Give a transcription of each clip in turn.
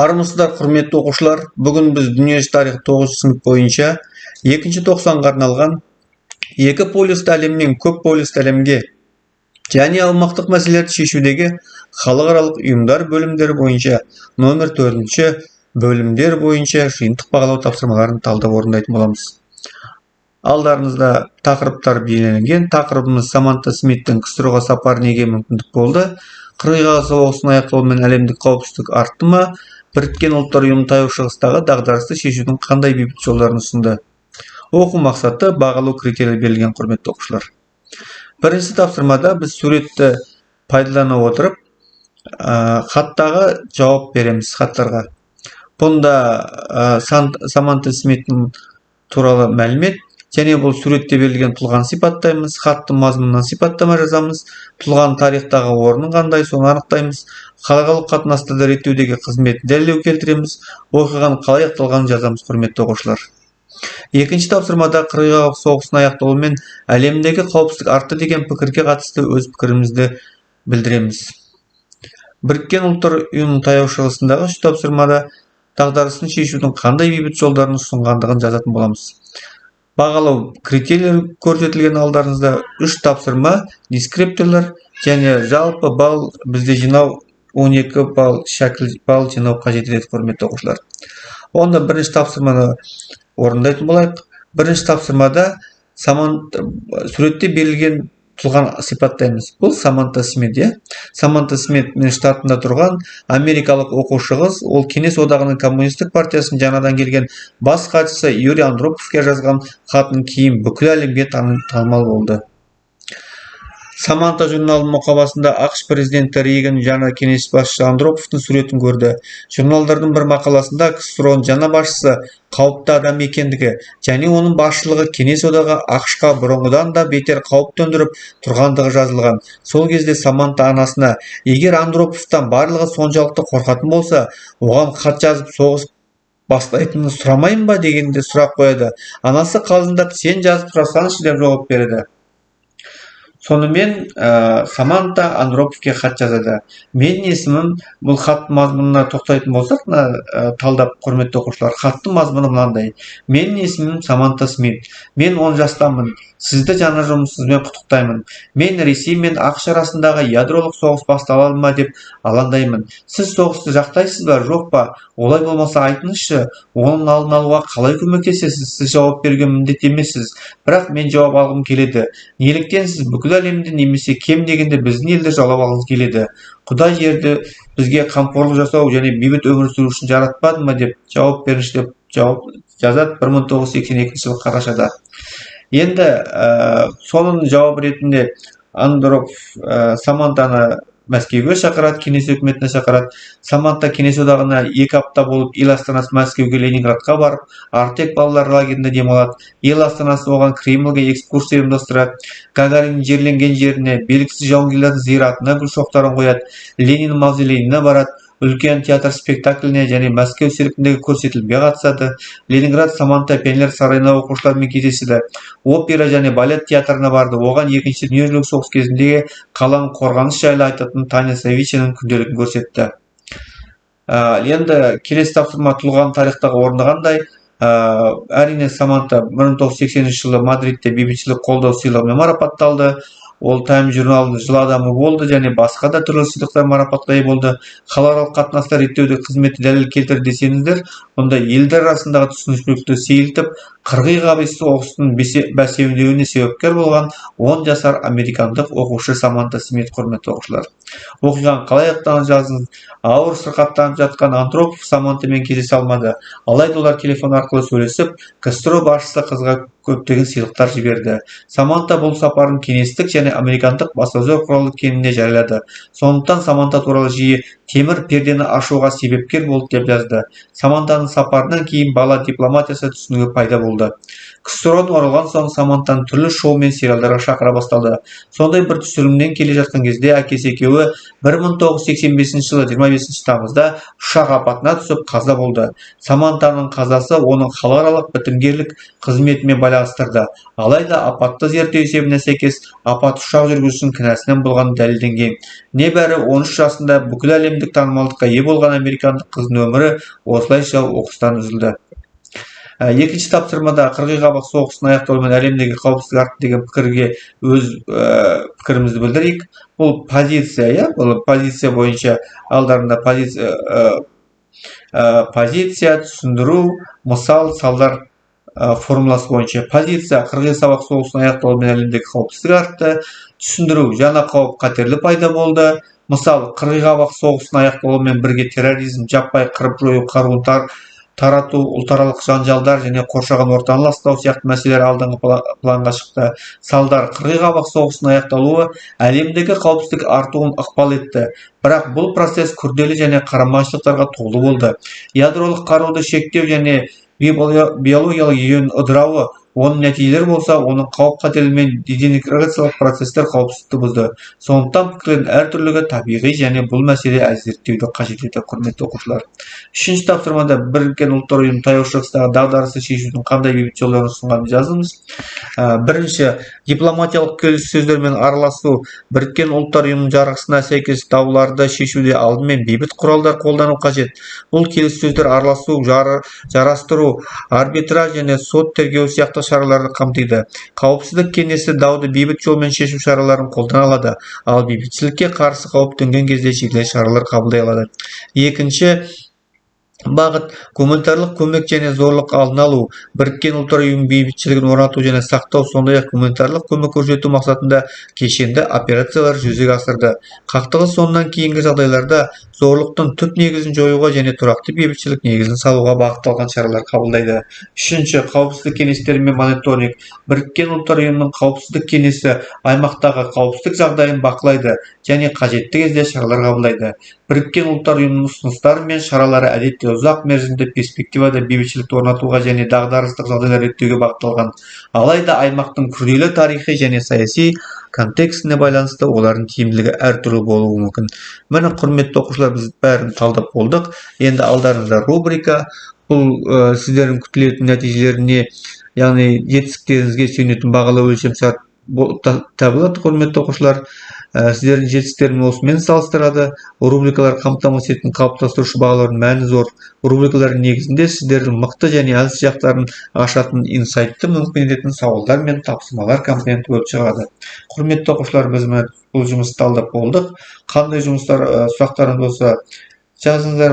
Армысыздар, құрметті оқушылар. Бүгін біз дүниежүзі тарих 9 сынып бойынша 2-90-ға арналған екі полюсті әлемнен көп полюсті әлемге және аумақтық мәселелерді шешудегі халықаралық ұйымдар бөлімдері бойынша номер 4-ші бөлімдер бойынша жиынтық бағалау тапсырмаларын талдап орындайтын боламыз. Алдарыңызда тақырыптар белгіленген. Тақырыбымыз Саманта Смиттің КСРО-ға сапары неге мүмкіндік болды? Қырғыз соғысының аяқталуымен әлемдік қауіпсіздік артты ма? Біріккен ұлттар ұйымы таяу шығыстағы дағдарысты шешудің қандай бейбіт жолдарын ұсынды? Оқу мақсаты бағалау критерийлері берілген, құрметті оқушылар. Бірінші тапсырмада біз суретті пайдалана отырып, хаттағы жауап береміз хаттарға. Бұнда Саманта Смиттің туралы мәлімет, және бұл суретте берілген тұлғаны сипаттаймыз, хаттың мазмұнынан сипаттама жазамыз, тұлғаның тарихтағы орнын қандай, соны анықтаймыз, халықаралық қатынастарды реттеудегі қызметін дәлелдеу келтіреміз, оқиғаның қалай аяқталғанын жазамыз, құрметті оқушылар. Екінші тапсырмада Қырғыз соғысының аяқталуымен әлемдегі қауіпсіздік артты деген пікірге қатысты өз пікірімізді білдіреміз. Біріккен ұлттар ұйымының таяу шығысындағы үш тапсырмада дағдарысын шешудің қандай бейбіт жолдарын ұсынғандығын жазатын боламыз. Бағалау критерийлері көрсетілген. Алдарыңызда үш тапсырма, дескрипторлар және жалпы балл бізде жинау 12 балл шәкіл балл жинау қажет етеді, құрметті оқушылар. Онда бірінші тапсырманы орындайтын болайық. Бірінші тапсырмада суретте берілген тұлғаны сипаттаймыз. Бұл Саманта Смит. Саманта Смит штатында тұрған америкалық оқушы қыз. Ол Кеңес одағының коммунистік партиясының жаңадан келген бас хатшысы Юрий Андроповке жазған хатын кейін бүкіл әлемге танымал болды. Саманта журналының мұқабасында ақш президенті Рейган жаңа кеңес басшысы Андроповтың суретін көрді. Журналдардың бір мақаласында КСРОның жаңа басшысы қауіпті адам екендігі және оның басшылығы кеңес одағы ақшқа бұрынғыдан да бетер қауіп төндіріп тұрғандығы жазылған. Сол кезде Саманта анасына, егер Андроповтан барлығы соншалықты қорқатын болса, оған хат жазып соғыс бастайтынын сұрамайын ба дегенде сұрақ қояды. Анасы қалжыңдап, сен жазып сұрасаңшы деп жауап береді. Сонымен Саманта Андроповке хат жазады. Менің есімім, бұл хат мазмұнына тоқтайтын болсақ, талдап, құрметті оқушылар, хаттың мазмұны мынандай. Менің есімім Саманта Смит. Мен 10 жастамын. Сізді жаңа жұмысыңызбен құттықтаймын. Мен Ресей мен ақш арасындағы ядролық соғыс басталады ма деп алаңдаймын. Сіз соғысты жақтайсыз ба, жоқ па? Олай болмаса айтыңызшы, оның алдын алуға қалай көмектесесіз? Сіз жауап беруге міндетті емессіз. Бірақ мен жауап алғым келеді. Неліктен сіз бүкіл әлемді немесе кем дегенде біздің елді жаулап алғыңыз келеді? Құдай жерді бізге қамқорлық жасау және бейбіт өмір сүру үшін жаратпады ма деп жауап беріңізші деп жауап жазады 1982 жылы қарашада. Енді соның жауап ретінде Андропов Самантаны Мәскеуге шақырады, кеңес өкіметіне шақырады. Саманта кеңес одағына 2 апта болып ел астанасы Мәскеуге, Ленинградқа барып, Артек балалар лагерінде демалады. Ел астанасы оған Кремльге экскурсия ұйымдастырады. Гагарин жерленген жеріне, белгісіз жауынгерлердің зиратына гүл шоқтарын қояды. Ленин мавзолейіне барады. Үлкен театр спектакліне және Мәскеу циркіндегі көрсетілімге қатысады. Ленинград Саманта пионер сарайына оқушылармен кездеседі. Опера және балет театрына барды. Оған екінші дүниежүзілік соғыс кезіндегі қаланың қорғаныс жайлы айтатын Таня Савичаның күнделігін көрсетті. Енді келесі тапсырма тұлғаның тарихтағы орны қандай? Әрине Саманта 1980 жылы Мадридте бейбітшілік қолдау сыйлығымен марапатталды. Ол Time журналының жыл адамы болды және басқа да түрлі сыйлықтар марапатқа ие болды. Халықаралық қатынастар реттеуде қызметі дәлел келтірді десеңіздер, онда елдер арасындағы түсіністікті сейілтіп, Қырғыз соғысының бәсеңдеуіне себепкер болған 10 жасар американдық оқушы Саманта Смит, құрметті оқушылар. Оқиғаның қалай аяқталғанын жазыңыз. Ауыр сырқаттанып жатқан Андропов Самантамен кездесе алмады. Алайда олар телефон арқылы сөйлесіп, КСРО басшысы қызға көптеген сыйлықтар жіберді. Саманта бұл сапарын кеңестік және американдық баспасөз құралы екеніне жариялады. Сондықтан Саманта туралы жиі темір пердені ашуға себепкер болды деп жазды. Самантаның сапарынан кейін бала дипломатиясы түсінігі пайда болды. ксро оралған соң Самантаны түрлі шоу мен сериалдарға шақыра бастады. Сондай бір түсірілімнен келе жатқан кезде әкесі екеуі 1985 жылы 25 тамызда ұшақ апатына түсіп қаза болды. Самантаның қазасы оның халықаралық бітімгерлік қызметімен байланыстырды. Алайда апатты зерттеу есебіне сәйкес апат ұшақ жүргізушісінің кінәсінен болғаны дәлелденген. Небәрі 13 жасында бүкіл әлемдік танымалдыққа ие болған американдық қыздың өмірі осылайша оқыстан үзілді. Екінші тапсырмада қырғи-қабақ соғысының аяқталуымен әлемдегі қауіпсіздік артты деген пікірге өз пікірімізді білдірейік. Бұл позиция, бұл позиция бойынша алдарында позиция, түсіндіру, мысал, салдар формуласы бойынша. Позиция қырғи-қабақ соғысының аяқталуымен әлемдегі қауіпсіздік артты. Түсіндіру, жаңа қауіп қатерлі пайда болды. Мысал, қырғи-қабақ соғысының аяқталуымен бірге терроризм, жаппай қырып-жою, қаруын тарату, ұлтаралық жанжалдар және қоршаған ортаны ластау сияқты мәселелер алдыңғы планға шықты. Салдар, қырғи-қабақ соғысының аяқталуы әлемдегі қауіпсіздік артуын ықпал етті. Бірақ бұл процесс күрделі және қарамағайшылықтарға толы болды. Ядролық қаруды шектеу және биологиялық жүйенің ыдырауы, оның нәтижелері болса, оның қауіп-қатерлері мен дезинтеграциялық процестер қауіпсіздікті бұзды. Сондықтан пікірлердің әртүрлігі табиғи және бұл мәселе зерттеуді қажет етеді, құрметті оқушылар. Үшінші тапсырмада Біріккен ұлттар ұйымы таяу шығыстағы дағдарысты шешудің қандай бейбіт жолдарын ұсынғанын жазыңыз. Бірінші, дипломатиялық келіссөздермен араласу. Біріккен ұлттар ұйымының жарғысына сәйкес дауларды шешуде алдымен бейбіт құралдар қолдану қажет. Бұл келіссөздер араласу, жарастыру, арбитраж және сот тергеу сияқты шараларды қамтиды. Қауіпсіздік кеңесі дауды бейбіт жолмен шешу шараларын қолдана алады, ал бейбітшілікке қарсы қауіп төнген кезде жедел шаралар қабылдай алады. Екінші бағыт гуманитарлық көмек және зорлық алдын алу. Біріккен ұлттар ұйымының бейбітшілігін орнату және сақтау, сондай-ақ гуманитарлық көмек көрсету мақсатында кешенді операциялар жүзеге асырды. Қақтығыс соңынан кейінгі жағдайларда зорлықтың түп негізін жоюға және тұрақты бейбітшілік негізін салуға бағытталған шаралар қабылдайды. Үшінші, қауіпсіздік кеңестері мен мониторинг. Біріккен ұлттар ұйымының қауіпсіздік кеңесі аймақтағы қауіпсіздік жағдайын бақылайды және қажетті кезде шаралар қабылдайды. Біріккен ұлттар ұйымының ұсыныстары мен шаралары әдетте ұзақ мерзімді перспективада бейбітшілікті орнатуға және дағдарыстық жағдайлар реттеуге бағытталған. Алайда аймақтың күрделі тарихи және саяси контекстіне байланысты олардың тиімділігі әртүрлі болуы мүмкін. Міне, құрметті оқушылар, біз бәрін талдап болдық. Енді алдарыңызда рубрика. Бұл сіздердің күтілетін нәтижелеріне, яғни жетістіктеріңізге сүйенетін бағалау өлшемшарт табылады, құрметті оқушылар. Сіздердің жетістіктерін осымен салыстырады. Рубрикалар қамтамасыз ететін қалыптастырушы бағалардың мәні зор. Рубрикалардың негізінде сіздердің мықты және әлсіз жақтарын ашатын, инсайтты мүмкін ететін сауалдар мен тапсырмалар компоненті болып шығады. Құрметті оқушылар, біз бұл жұмысты талдап болдық. Қандай сұрақтарыңыз болса жазыңыздар,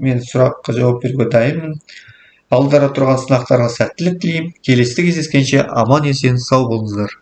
мен сұраққа жауап беруге дайынмын. Алдыда тұрған сынақтарға сәттілік тілеймін. Келесі кездескенше аман есен сау болыңыздар.